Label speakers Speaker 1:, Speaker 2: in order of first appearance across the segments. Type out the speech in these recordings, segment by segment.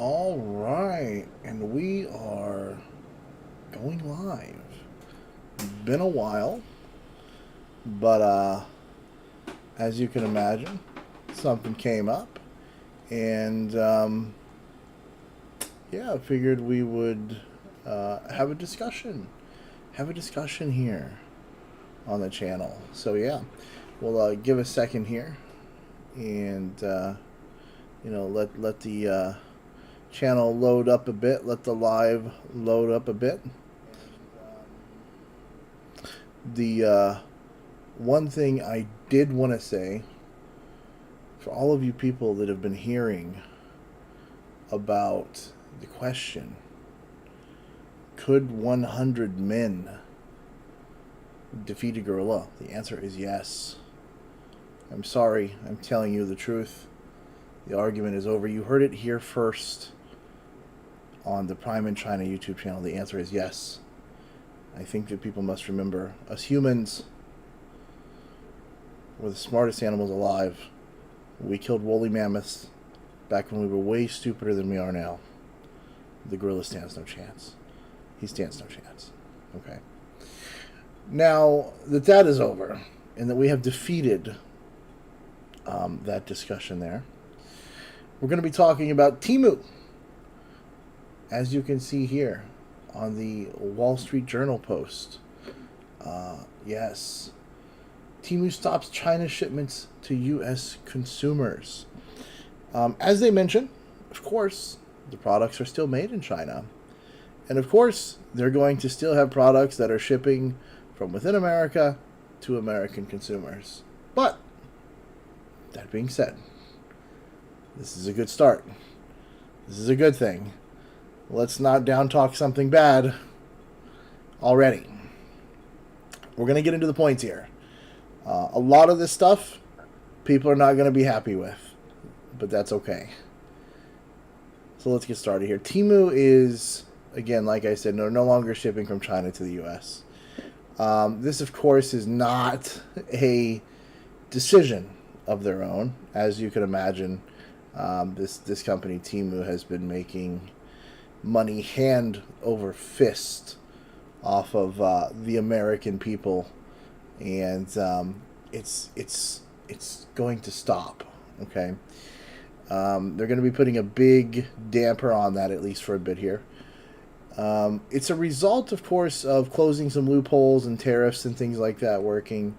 Speaker 1: All right, and we are going live. Been a while, but as you can imagine, something came up, and yeah, I figured we would have a discussion. Have a discussion here on the channel. So yeah, we'll give a second here, and let the channel load up a bit. Let the live load up a bit. The one thing I did want to say for all of you people that have been hearing about the question, could 100 men defeat a gorilla? The answer is yes. I'm sorry, I'm telling you the truth. The argument is over. You heard it here first on the Prime in China YouTube channel. The answer is yes. I think that people must remember, us humans were the smartest animals alive. We killed woolly mammoths back when we were way stupider than we are now. The gorilla stands no chance. He stands no chance. Okay. Now that that is over, and that we have defeated that discussion there, we're going to be talking about Temu. As you can see here on the Wall Street Journal post. Yes. Temu stops China shipments to U.S. consumers. As they mentioned, of course, the products are still made in China. And of course, they're going to still have products that are shipping from within America to American consumers. But, that being said, this is a good start. This is a good thing. Let's not down talk something bad already. We're going to get into the points here. A lot of this stuff people are not going to be happy with, but that's okay. So let's get started here. Temu is, again, like I said, no longer shipping from China to the U.S. This, of course, is not a decision of their own. As you can imagine, this company, Temu, has been making money hand over fist off of the American people, and it's going to stop. Okay, they're going to be putting a big damper on that, at least for a bit here. It's a result, of course, of closing some loopholes and tariffs and things like that working.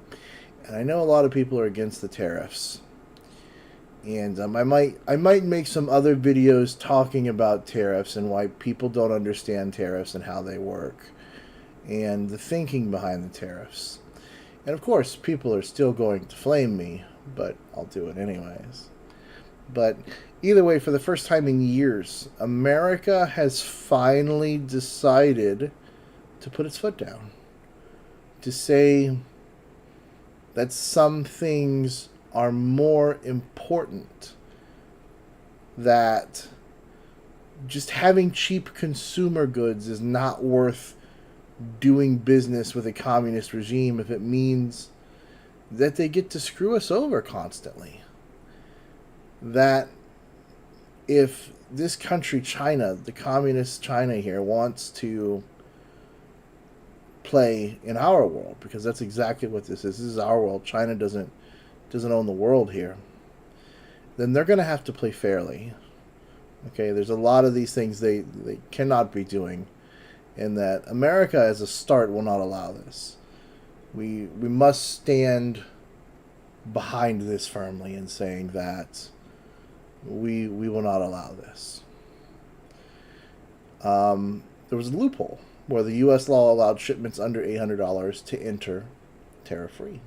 Speaker 1: And I know a lot of people are against the tariffs. And I might make some other videos talking about tariffs and why people don't understand tariffs and how they work, and the thinking behind the tariffs. And of course, people are still going to flame me, but I'll do it anyways. But either way, for the first time in years, America has finally decided to put its foot down, to say that some things are more important, that just having cheap consumer goods is not worth doing business with a communist regime if it means that they get to screw us over constantly. That if this country, China, the communist China here, wants to play in our world, because that's exactly what this is. This is our world. China doesn't own the world here, then they're going to have to play fairly. Okay, there's a lot of these things they cannot be doing, and that America as a start will not allow this. We must stand behind this firmly in saying that we will not allow this. There was a loophole where the U.S. law allowed shipments under $800 to enter tariff-free.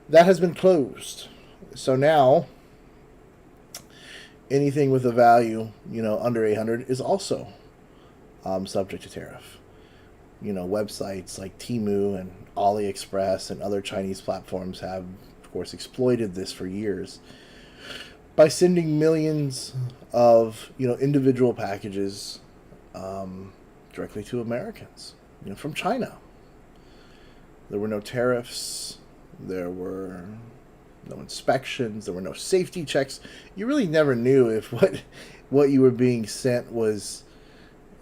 Speaker 1: That has been closed. So now, anything with a value, under 800 is also subject to tariff. Websites like Temu and AliExpress and other Chinese platforms have, of course, exploited this for years by sending millions of, individual packages directly to Americans, from China. There were no tariffs. There were no inspections, there were no safety checks. You really never knew if what you were being sent was,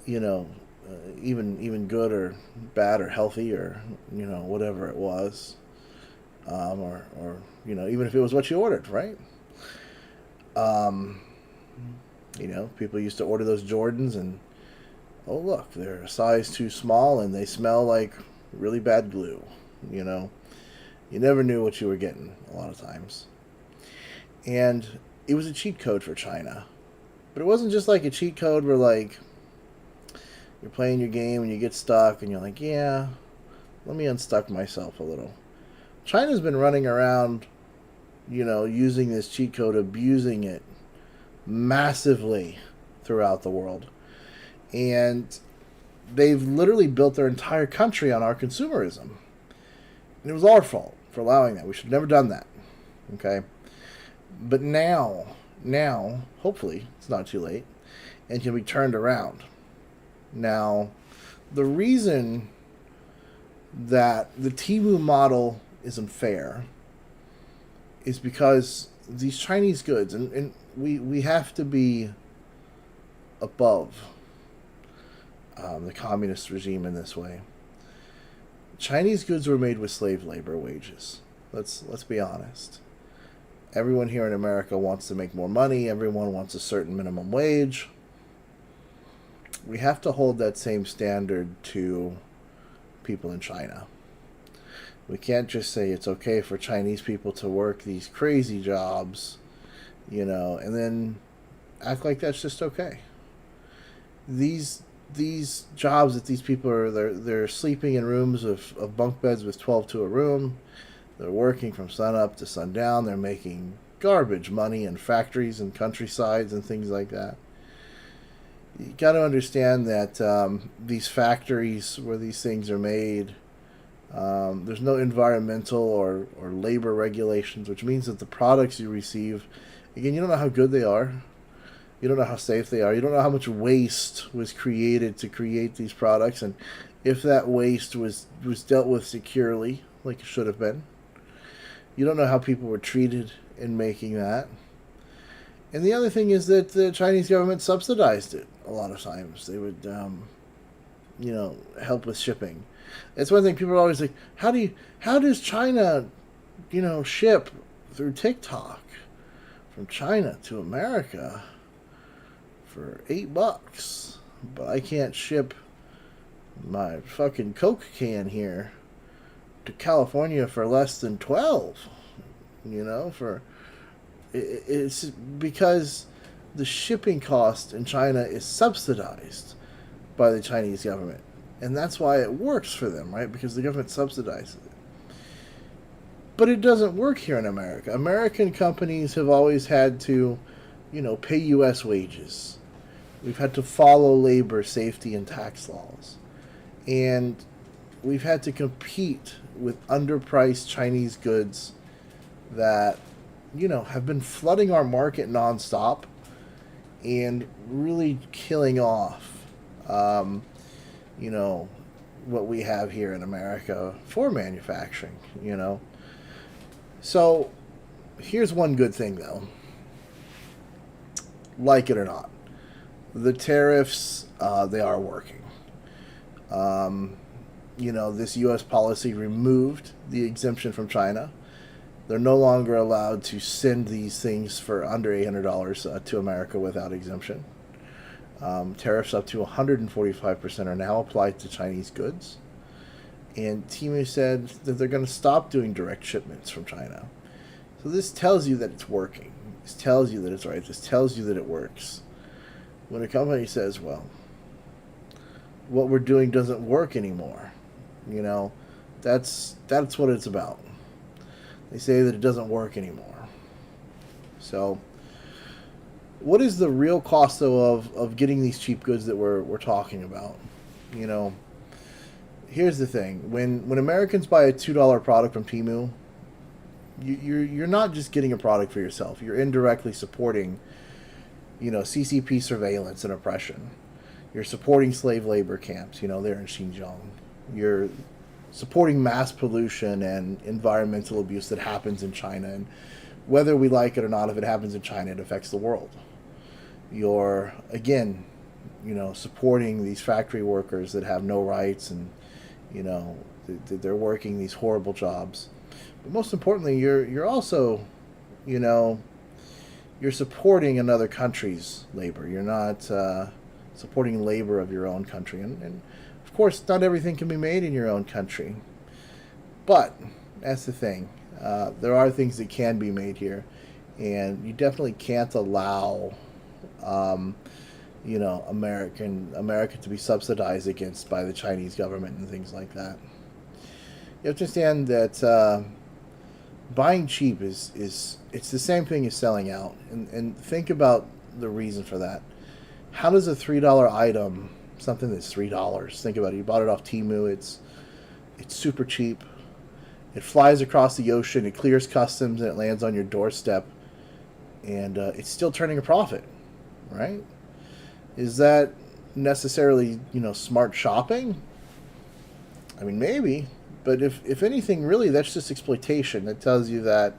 Speaker 1: you know, even good or bad or healthy or whatever it was, or even if it was what you ordered, right? Um, People used to order those Jordans and oh look, they're a size too small and they smell like really bad glue. You know, you never knew what you were getting a lot of times, and it was a cheat code for China. But it wasn't just like a cheat code where like you're playing your game and you get stuck and you're like, yeah, let me unstuck myself a little. China's been running around, using this cheat code, abusing it massively throughout the world. And they've literally built their entire country on our consumerism. And it was our fault for allowing that. We should have never done that. Okay? But now, hopefully, it's not too late, and can be turned around. Now, the reason that the Temu model isn't fair is because these Chinese goods, and we have to be above the communist regime in this way. Chinese goods were made with slave labor wages. Let's be honest. Everyone here in America wants to make more money. Everyone wants a certain minimum wage. We have to hold that same standard to people in China. We can't just say it's okay for Chinese people to work these crazy jobs, and then act like that's just okay. These jobs that these people are, they're sleeping in rooms of bunk beds with 12 to a room. They're working from sun up to sundown. They're making garbage money in factories and countrysides and things like that. You got to understand that these factories where these things are made, there's no environmental or labor regulations, which means that the products you receive, again, you don't know how good they are. You don't know how safe they are. You don't know how much waste was created to create these products, and if that waste was dealt with securely, like it should have been. You don't know how people were treated in making that. And the other thing is that the Chinese government subsidized it a lot of times. They would, help with shipping. It's one thing people are always like, how does China, ship through TikTok from China to America for $8, but I can't ship my fucking Coke can here to California for less than 12. It's because the shipping cost in China is subsidized by the Chinese government, and that's why it works for them, right? Because the government subsidizes it. But it doesn't work here in America. American companies have always had to, pay U.S. wages. We've had to follow labor, safety, and tax laws. And we've had to compete with underpriced Chinese goods that, have been flooding our market nonstop and really killing off, what we have here in America for manufacturing, So, here's one good thing, though. Like it or not. The tariffs, they are working. This U.S. policy removed the exemption from China. They're no longer allowed to send these things for under $800 to America without exemption. Tariffs up to 145% are now applied to Chinese goods. And Temu said that they're going to stop doing direct shipments from China. So this tells you that it's working. This tells you that it's right. This tells you that it works. When a company says, well, what we're doing doesn't work anymore, that's what it's about. They say that it doesn't work anymore. So, what is the real cost, though, of getting these cheap goods that we're talking about? Here's the thing: when Americans buy a $2 product from Temu, you're not just getting a product for yourself. You're indirectly supporting, CCP surveillance and oppression. You're supporting slave labor camps, there in Xinjiang. You're supporting mass pollution and environmental abuse that happens in China. And whether we like it or not, if it happens in China, it affects the world. You're, again, supporting these factory workers that have no rights, and, they're working these horrible jobs. But most importantly, you're also, you know, you're supporting another country's labor. You're not supporting labor of your own country. And of course, not everything can be made in your own country. But that's the thing. There are things that can be made here. And you definitely can't allow, America to be subsidized against by the Chinese government and things like that. You have to understand that buying cheap is it's the same thing as selling out. And think about the reason for that. How does a $3 item, something that's $3, think about it. You bought it off Temu. It's super cheap. It flies across the ocean. It clears customs and it lands on your doorstep. And it's still turning a profit, right? Is that necessarily, smart shopping? I mean, maybe. But if anything, really, that's just exploitation. It tells you that,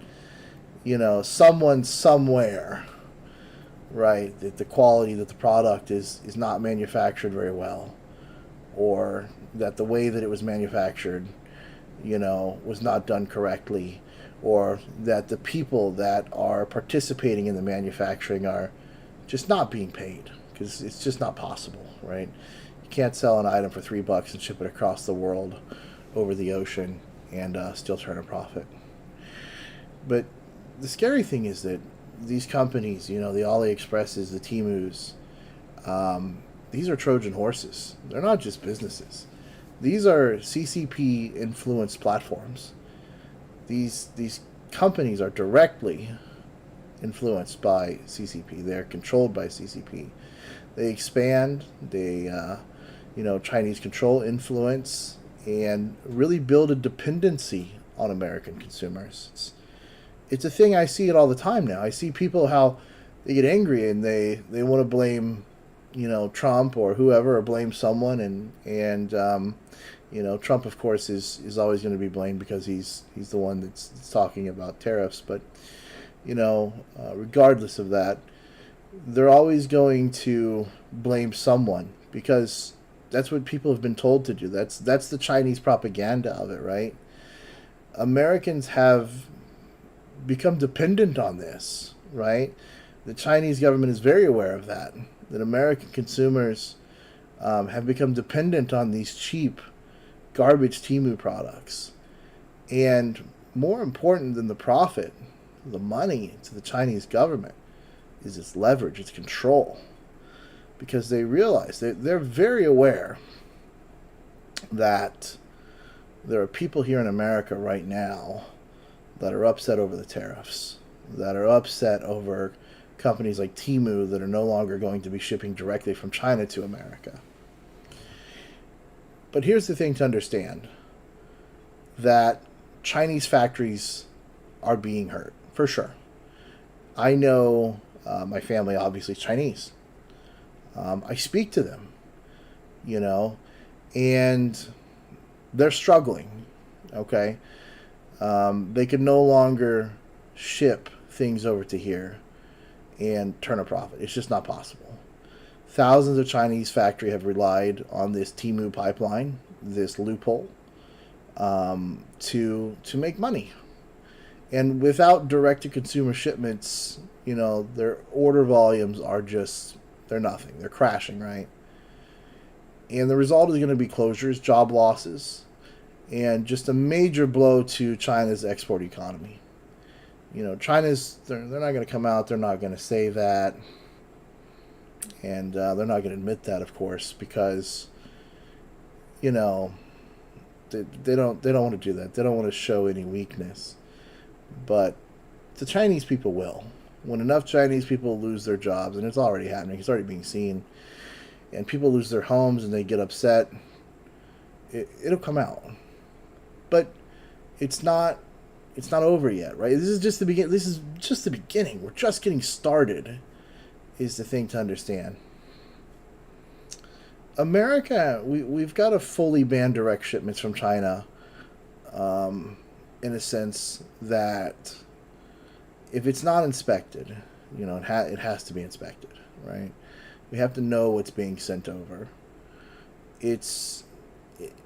Speaker 1: someone somewhere, right, that the quality, that the product is not manufactured very well, or that the way that it was manufactured, was not done correctly, or that the people that are participating in the manufacturing are just not being paid, because it's just not possible, right? You can't sell an item for $3 and ship it across the world over the ocean and still turn a profit. But the scary thing is that these companies, the AliExpresses, the Temus, these are Trojan horses. They're not just businesses. These are CCP influenced platforms. These companies are directly influenced by CCP. They're controlled by CCP. They expand. They, Chinese control, influence, and really build a dependency on American consumers. It's a thing I see it all the time now. I see people how they get angry and they want to blame, Trump or whoever, or blame someone, and Trump, of course, is always going to be blamed because he's the one that's talking about tariffs. But regardless of that, they're always going to blame someone because that's what people have been told to do. That's the Chinese propaganda of it, right? Americans have become dependent on this, right? The Chinese government is very aware of that American consumers have become dependent on these cheap garbage Temu products. And more important than the profit, the money to the Chinese government, is its leverage, its control. Because they realize, they're very aware that there are people here in America right now that are upset over the tariffs, that are upset over companies like Temu that are no longer going to be shipping directly from China to America. But here's the thing to understand, that Chinese factories are being hurt, for sure. I know my family obviously is Chinese. I speak to them, and they're struggling, okay? They can no longer ship things over to here and turn a profit. It's just not possible. Thousands of Chinese factories have relied on this Temu pipeline, this loophole, to make money. And without direct-to-consumer shipments, their order volumes are just, they're nothing. They're crashing, right? And the result is going to be closures, job losses, and just a major blow to China's export economy. China's, they're not going to come out, they're not going to say that, and they're not going to admit that, of course, because, they don't want to do that. They don't want to show any weakness. But the Chinese people will. When enough Chinese people lose their jobs, and it's already happening, it's already being seen, and people lose their homes and they get upset, it'll come out. But it's not over yet, right? This is just the beginning. This is just the beginning. We're just getting started, is the thing to understand. America, we've got to fully ban direct shipments from China in a sense that if it's not inspected, it has to be inspected, right? We have to know what's being sent over. It's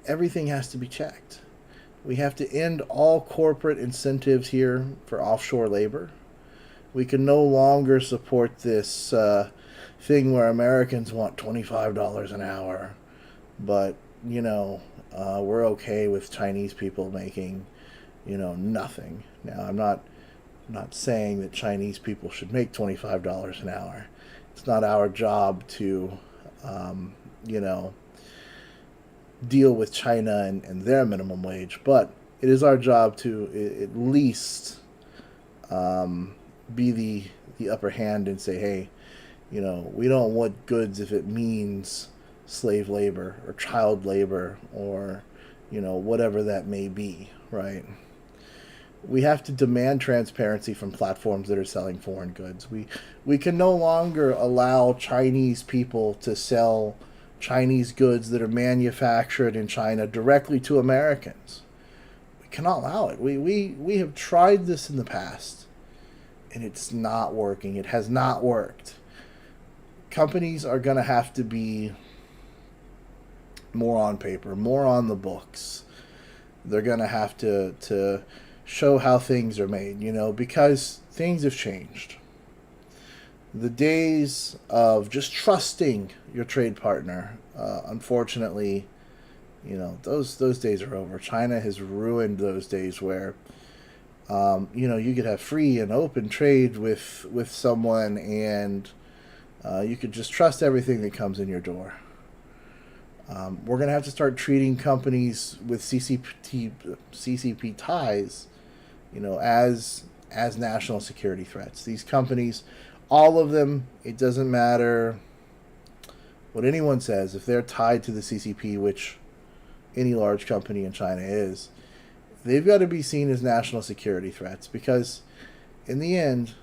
Speaker 1: Everything has to be checked. We have to end all corporate incentives here for offshore labor. We can no longer support this thing where Americans want $25 an hour, but we're okay with Chinese people making nothing. Now, I'm not saying that Chinese people should make $25 an hour. It's not our job to you know deal with China and their minimum wage, but it is our job to at least be the upper hand and say, hey, we don't want goods if it means slave labor or child labor or whatever that may be, right? We have to demand transparency from platforms that are selling foreign goods. We can no longer allow Chinese people to sell Chinese goods that are manufactured in China directly to Americans. We cannot allow it. We have tried this in the past, and it's not working. It has not worked. Companies are going to have to be more on paper, more on the books. They're going to have to show how things are made, because things have changed. The days of just trusting your trade partner, unfortunately, those days are over. China has ruined those days where, you could have free and open trade with someone, and you could just trust everything that comes in your door. We're going to have to start treating companies with CCP ties, as national security threats. These companies, all of them, it doesn't matter what anyone says, if they're tied to the CCP, which any large company in China is, they've got to be seen as national security threats, because in the end,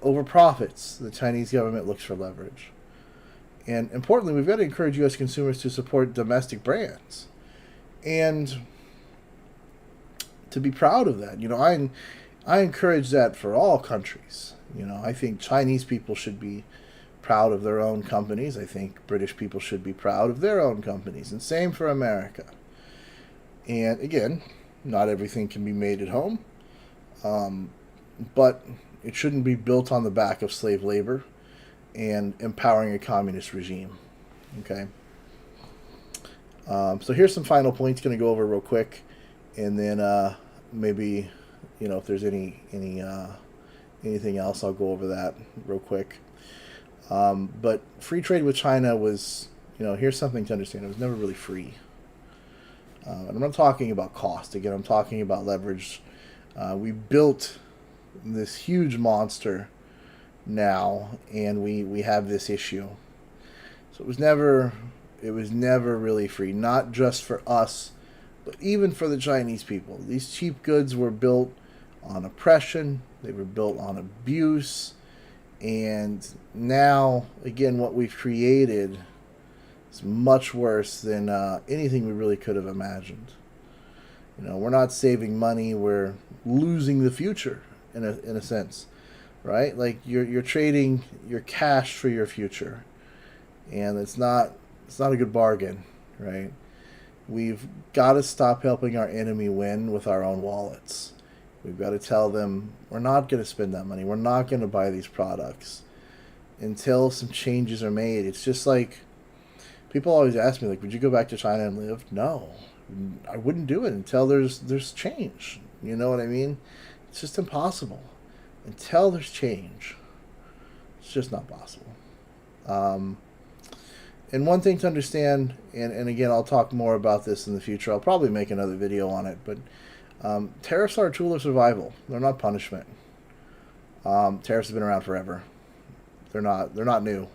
Speaker 1: over profits, the Chinese government looks for leverage. And importantly, we've got to encourage U.S. consumers to support domestic brands and to be proud of that. I encourage that for all countries. I think Chinese people should be proud of their own companies. I think British people should be proud of their own companies, and same for America. And again, not everything can be made at home, but it shouldn't be built on the back of slave labor and empowering a communist regime. Okay. So here's some final points. Going to go over real quick, and then maybe if there's anything else, I'll go over that real quick. But free trade with China was, here's something to understand. It was never really free. And I'm not talking about cost. Again, I'm talking about leverage. We built this huge monster now, and we have this issue. So it was never really free, not just for us, but even for the Chinese people. These cheap goods were built on oppression, they were built on abuse, and now, again, what we've created is much worse than anything we really could have imagined. We're not saving money, we're losing the future in a sense. Right? Like you're trading your cash for your future, and it's not a good bargain, right? We've got to stop helping our enemy win with our own wallets. We've got to tell them we're not going to spend that money. We're not going to buy these products until some changes are made. It's just like people always ask me, like, would you go back to China and live? No, I wouldn't do it until there's change. You know what I mean? It's just impossible. Until there's change, it's just not possible. And one thing to understand, and again, I'll talk more about this in the future. I'll probably make another video on it, but tariffs are a tool of survival. They're not punishment. Tariffs have been around forever. They're not new.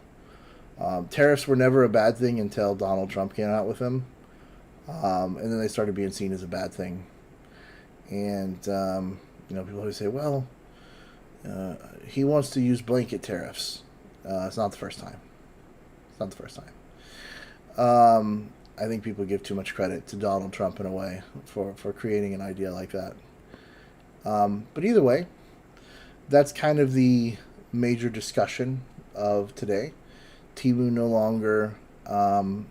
Speaker 1: Tariffs were never a bad thing until Donald Trump came out with them, and then they started being seen as a bad thing. And people always say, well, he wants to use blanket tariffs. It's not the first time. I think people give too much credit to Donald Trump in a way for creating an idea like that. But either way, that's kind of the major discussion of today. Temu no longer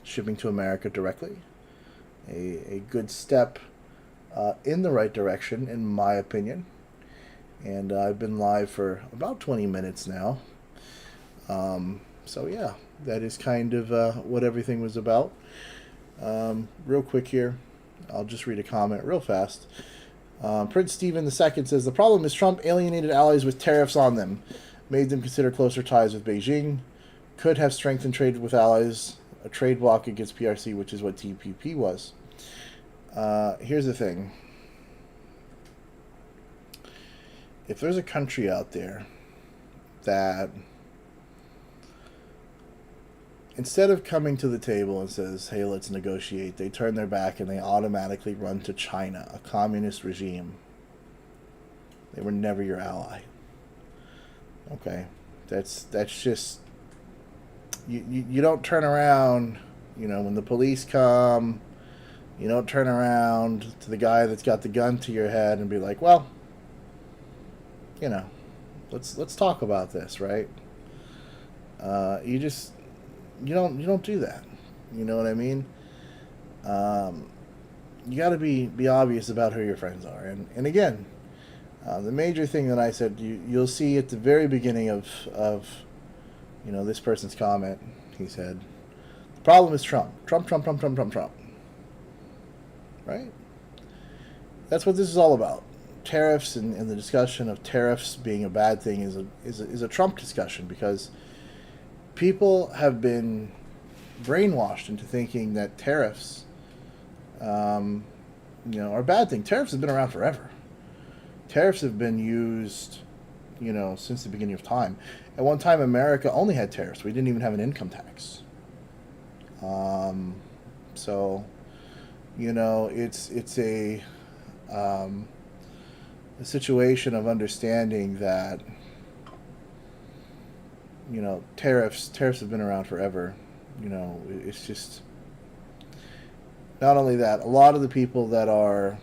Speaker 1: shipping to America directly. A good step in the right direction, in my opinion. And I've been live for about 20 minutes now. So yeah, that is kind of what everything was about. Real quick here, I'll just read a comment real fast. Prince Stephen II says, the problem is Trump alienated allies with tariffs on them, made them consider closer ties with Beijing, could have strengthened trade with allies, a trade bloc against PRC, which is what TPP was. Here's the thing. If there's a country out there that instead of coming to the table and says, hey, let's negotiate, they turn their back and they automatically run to China, a communist regime. They were never your ally. Okay? That's just... You don't turn around, when the police come, you don't turn around to the guy that's got the gun to your head and be like, well, let's talk about this, right? You don't do that. You know what I mean? You got to be obvious about who your friends are. And again, the major thing that I said, you'll see at the very beginning of this person's comment, he said, the problem is Trump. Trump. Right? That's what this is all about. Tariffs and the discussion of tariffs being a bad thing is a Trump discussion, because people have been brainwashed into thinking that tariffs are a bad thing. Tariffs have been around forever. Tariffs have been used since the beginning of time. At one time, America only had tariffs. We didn't even have an income tax. So it's a situation of understanding that tariffs have been around forever. It's just not only that. A lot of the people that are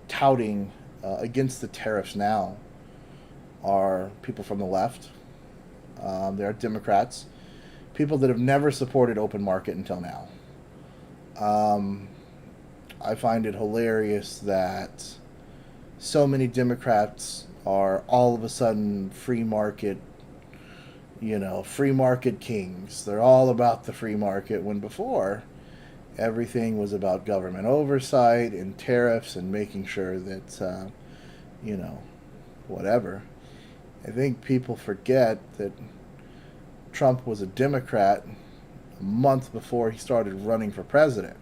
Speaker 1: touting against the tariffs now are people from the left. There are Democrats, people that have never supported open market until now. I find it hilarious that so many Democrats are all of a sudden free market kings. They're all about the free market, when before everything was about government oversight and tariffs and making sure that, whatever. I think people forget that Trump was a Democrat a month before he started running for president.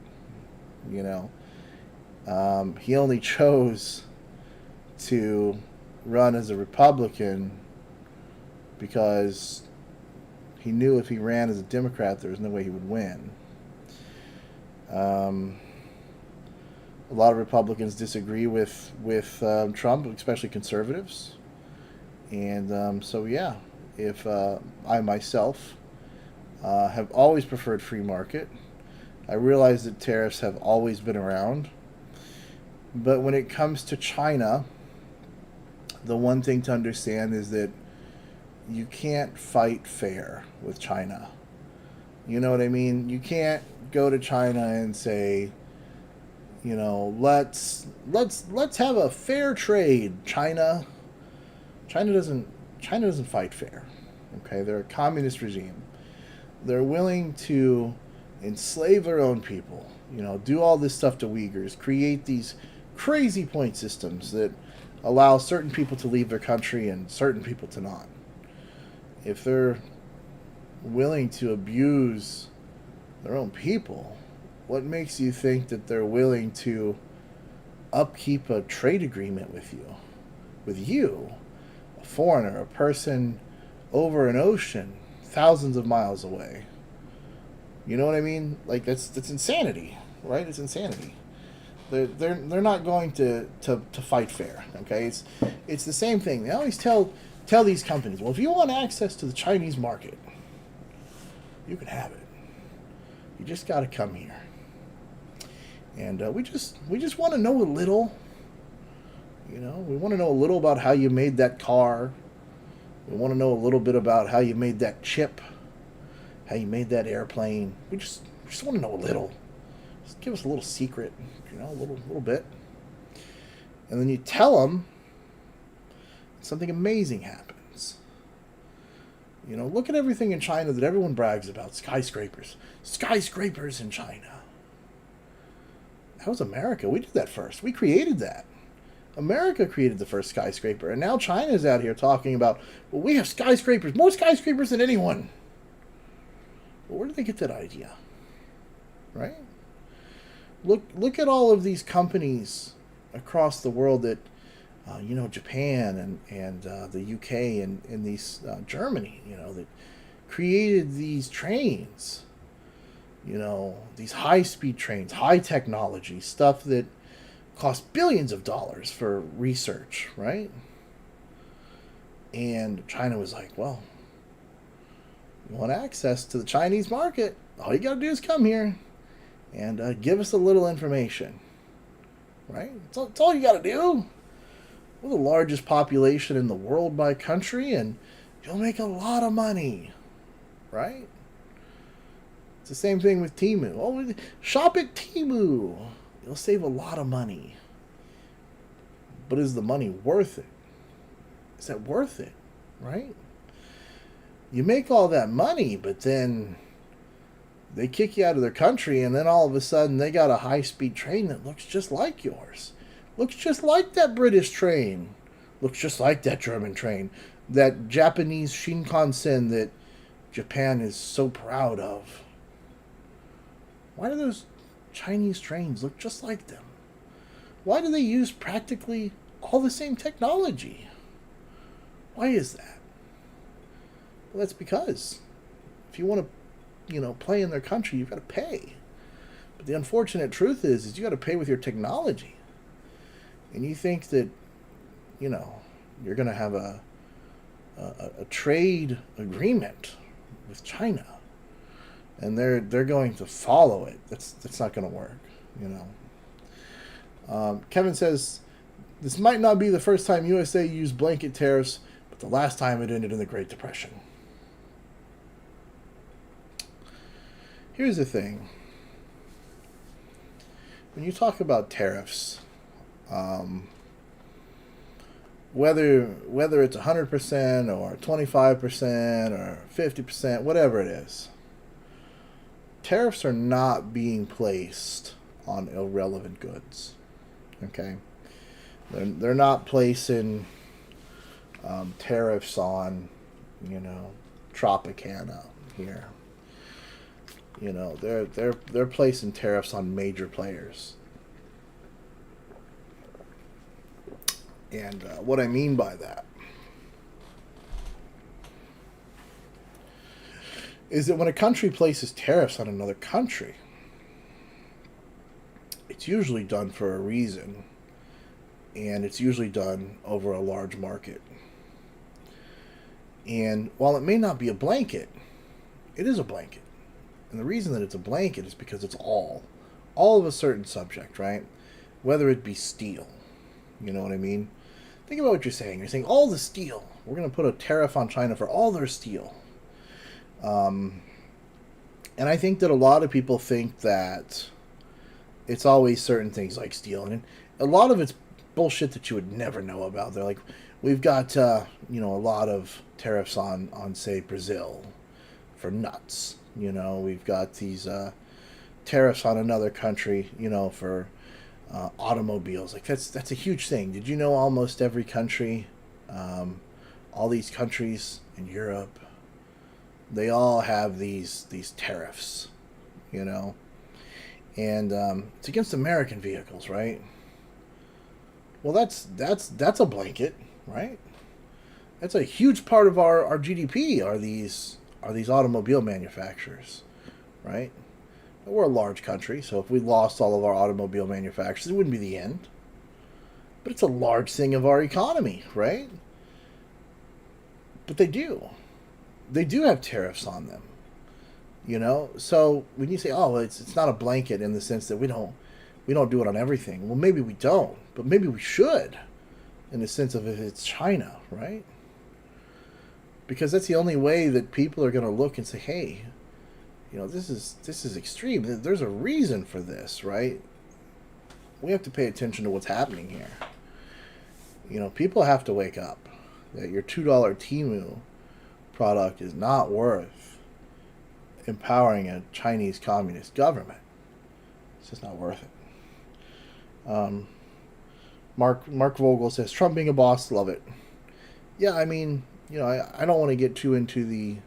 Speaker 1: He only chose to run as a Republican because he knew if he ran as a Democrat, there was no way he would win. A lot of Republicans disagree with Trump, especially conservatives. And so, yeah, if I myself have always preferred free market, I realize that tariffs have always been around. But when it comes to China, the one thing to understand is that you can't fight fair with China. You know what I mean? You can't go to China and say, let's have a fair trade, China. China doesn't fight fair. Okay, they're a communist regime. They're willing to enslave their own people. Do all this stuff to Uyghurs, create these crazy point systems that allow certain people to leave their country and certain people to not. If they're willing to abuse their own people, what makes you think that they're willing to upkeep a trade agreement with you, a foreigner, a person over an ocean, thousands of miles away? You know what I mean? Like, that's insanity, right? It's insanity. They're not going to fight fair. Okay, it's the same thing. They always tell these companies, well, if you want access to the Chinese market, you can have it. You just got to come here. And we just want to know a little. You know, we want to know a little about how you made that car. We want to know a little bit about how you made that chip, how you made that airplane. We just want to know a little. Just give us a little secret, you know, a little bit. And then you tell them, something amazing happens. You know, look at everything in China that everyone brags about. Skyscrapers. Skyscrapers in China. That was America. We did that first. We created that. America created the first skyscraper. And now China's out here talking about, well, we have skyscrapers. More skyscrapers than anyone. Well, where did they get that idea? Right? Look at all of these companies across the world that, you know, Japan and the UK and these Germany, you know, that created these trains, you know, these high-speed trains, high technology, stuff that cost billions of dollars for research, right? And China was like, well, you want access to the Chinese market, all you got to do is come here and give us a little information, right? It's all you got to do. We're the largest population in the world by country, and you'll make a lot of money, right? It's the same thing with Temu. Oh, shop at Temu. You'll save a lot of money. But is the money worth it? Is that worth it, right? You make all that money, but then they kick you out of their country, and then all of a sudden they got a high-speed train that looks just like yours. Looks just like that British train. Looks just like that German train. That Japanese Shinkansen that Japan is so proud of. Why do those Chinese trains look just like them? Why do they use practically all the same technology? Why is that? Well, that's because if you want to, you know, play in their country, you've got to pay. But the unfortunate truth is you got to pay with your technology. And you think that, you know, you're going to have a trade agreement with China, and they're going to follow it. That's not going to work, you know. Kevin says, this might not be the first time USA used blanket tariffs, but the last time it ended in the Great Depression. Here's the thing. When you talk about tariffs, whether it's 100% or 25% or 50%, whatever it is, tariffs are not being placed on irrelevant goods. Okay, they're not placing tariffs on, you know, Tropicana here. You know, they're placing tariffs on major players. And what I mean by that is that when a country places tariffs on another country, it's usually done for a reason, and it's usually done over a large market. And while it may not be a blanket, it is a blanket. And the reason that it's a blanket is because it's all of a certain subject, right? Whether it be steel, you know what I mean? Think about what you're saying. You're saying all the steel. We're going to put a tariff on China for all their steel. And I think that a lot of people think that it's always certain things like steel. And a lot of it's bullshit that you would never know about. They're like, we've got, you know, a lot of tariffs on, say, Brazil for nuts. You know, we've got these tariffs on another country, you know, for automobiles. Like that's a huge thing. Did you know almost every country, all these countries in Europe, they all have these tariffs, you know, and it's against American vehicles, right? Well, that's a blanket, right? That's a huge part of our GDP are these automobile manufacturers, right? We're a large country, so if we lost all of our automobile manufacturers, it wouldn't be the end. But it's a large thing of our economy, right? But they do. They do have tariffs on them. You know? So when you say, oh, it's not a blanket in the sense that we don't we don't do it on everything. Well, maybe we don't, but maybe we should, in the sense of if it's China, right? Because that's the only way that people are going to look and say, "Hey, this is extreme. There's a reason for this, right?" We have to pay attention to what's happening here. People have to wake up that your $2 Temu product is not worth empowering a Chinese communist government. It's just not worth it. Mark Vogel says Trump being a boss, love it. Yeah, I mean, I don't want to get too into the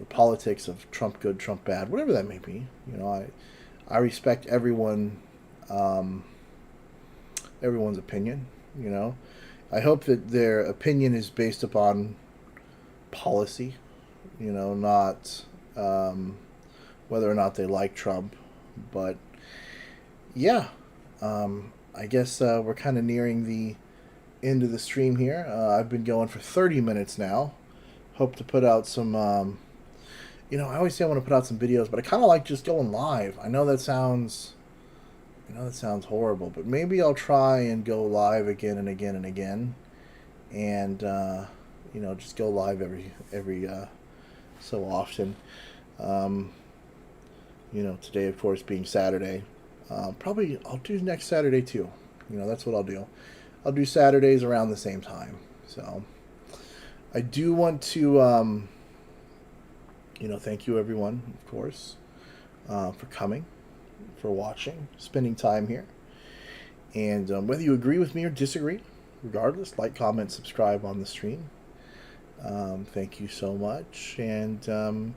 Speaker 1: politics of Trump good, Trump bad, whatever that may be. I respect everyone's opinion. I hope that their opinion is based upon policy. Not whether or not they like Trump, but yeah, I guess we're kind of nearing the end of the stream here. I've been going for 30 minutes now. Hope to put out some. I always say I want to put out some videos, but I kind of like just going live. I know that sounds horrible, but maybe I'll try and go live again and again and again, and just go live every so often. Today, of course, being Saturday. Probably I'll do next Saturday too. That's what I'll do. I'll do Saturdays around the same time. So I do want to, thank you everyone, of course, for coming, for watching, spending time here. And whether you agree with me or disagree, regardless, like, comment, subscribe on the stream. Thank you so much. And